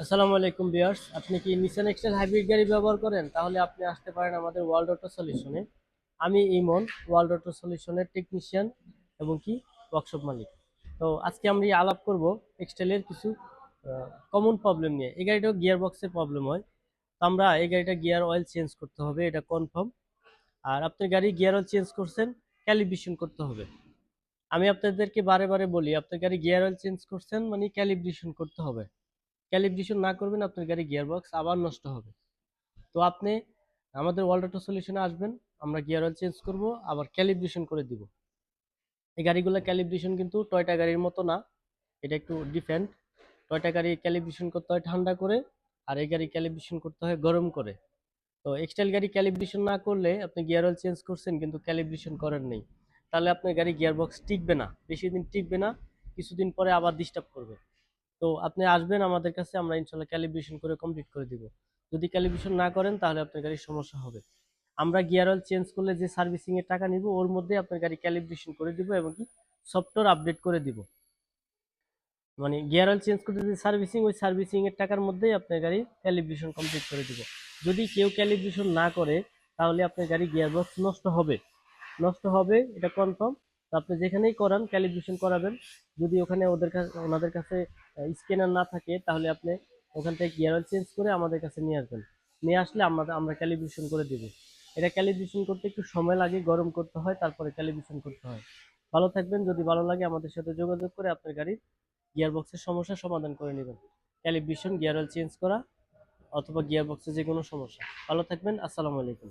আসসালামু আলাইকুম ভিউয়ার্স, আপনি কি নিসান এক্সেল হাইব্রিড গাড়ি ব্যবহার করেন? তাহলে আপনি আসতে পারেন আমাদের ওয়ার্ল্ড অটো সলিউশনে। আমি ইমন, ওয়ার্ল্ড অটো সলিউশনের টেকনিশিয়ান এবং কি ওয়ার্কশপ মালিক। তো আজকে আমরা আলাপ করব এক্সটেলের কিছু কমন প্রবলেম নিয়ে। এই গাড়িটাও গিয়ার বক্সের প্রবলেম হয়। তো আমরা এই গাড়িটা গিয়ার অয়েল চেঞ্জ করতে হবে, এটা কনফার্ম। আর আপনার গাড়ি গিয়ার অয়েল চেঞ্জ করছেন, ক্যালিব্রেশন করতে হবে। আমি আপনাদেরকে বারে বারে বলি, আপনার গাড়ি গিয়ার অয়েল চেঞ্জ করছেন মানে ক্যালিব্রেশন করতে হবে। ক্যালিব্রেশন না করবেন, আপনার গাড়ি গিয়ারবক্স আবার নষ্ট হবে। তো আপনি আমাদের ওয়ার্ল্ড অটো সলিউশনে আসবেন, আমরা গিয়ার অয়েল চেঞ্জ করব, আবার ক্যালিব্রেশন করে দিব। এই গাড়িগুলো ক্যালিব্রেশন কিন্তু টয়টা গাড়ির মতো না, এটা একটু ডিফারেন্ট। টয়টা গাড়ি ক্যালিব্রেশন করতে হয় ঠান্ডা করে, আর এই গাড়ি ক্যালিব্রেশন করতে হয় গরম করে। তো এক্সটাইল গাড়ি ক্যালিব্রেশন না করলে আপনি গিয়ার অয়েল চেঞ্জ করছেন কিন্তু ক্যালিব্রেশন করেন নেই, তাহলে আপনার গাড়ি গিয়ারবক্স টিকবে না, বেশি দিন টিকবে না, কিছুদিন পরে আবার ডিস্টার্ব করবে। তো আপনি আসবেন আমাদের কাছে, আমরা ইনশাল্লাহ ক্যালিব্রেশন করে কমপ্লিট করে দিব। যদি ক্যালিব্রেশন না করেন তাহলে আপনার গাড়ির সমস্যা হবে। আমরা গিয়ার অয়েল চেঞ্জ করলে যে সার্ভিসিং এর টাকা নিব, ওর মধ্যে আপনার গাড়ি ক্যালিব্রেশন করে দিব এবং কি সফটওয়্যার আপডেট করে দিব। মানে গিয়ার অয়েল চেঞ্জ করতে যে সার্ভিসিং, ওই সার্ভিসিং এর টাকার মধ্যেই আপনার গাড়ি ক্যালিব্রেশন কমপ্লিট করে দিব। যদি কেউ ক্যালিব্রেশন না করে তাহলে আপনার গাড়ি গিয়ারবক্স নষ্ট হবে, নষ্ট হবে, এটা কনফার্ম। তো আপনি যেখানেই করান ক্যালিব্রেশন করাবেন। যদি ওখানে ওনাদের কাছে স্ক্যানার না থাকে তাহলে আপনি ওখান থেকে গিয়ার অয়েল চেঞ্জ করে আমাদের কাছে নিয়ে আসবেন। নিয়ে আসলে আমরা ক্যালিব্রেশন করে দিব। এটা ক্যালিব্রেশন করতে একটু সময় লাগে, গরম করতে হয়, তারপরে ক্যালিব্রেশন করতে হয়। ভালো থাকবেন, যদি ভালো লাগে আমাদের সাথে যোগাযোগ করে আপনার গাড়ির গিয়ারবক্সের সমস্যার সমাধান করে নেবেন। ক্যালিব্রেশন, গিয়ার অয়েল চেঞ্জ করা অথবা গিয়ারবক্সের যে কোনো সমস্যা। ভালো থাকবেন, আসসালামু আলাইকুম।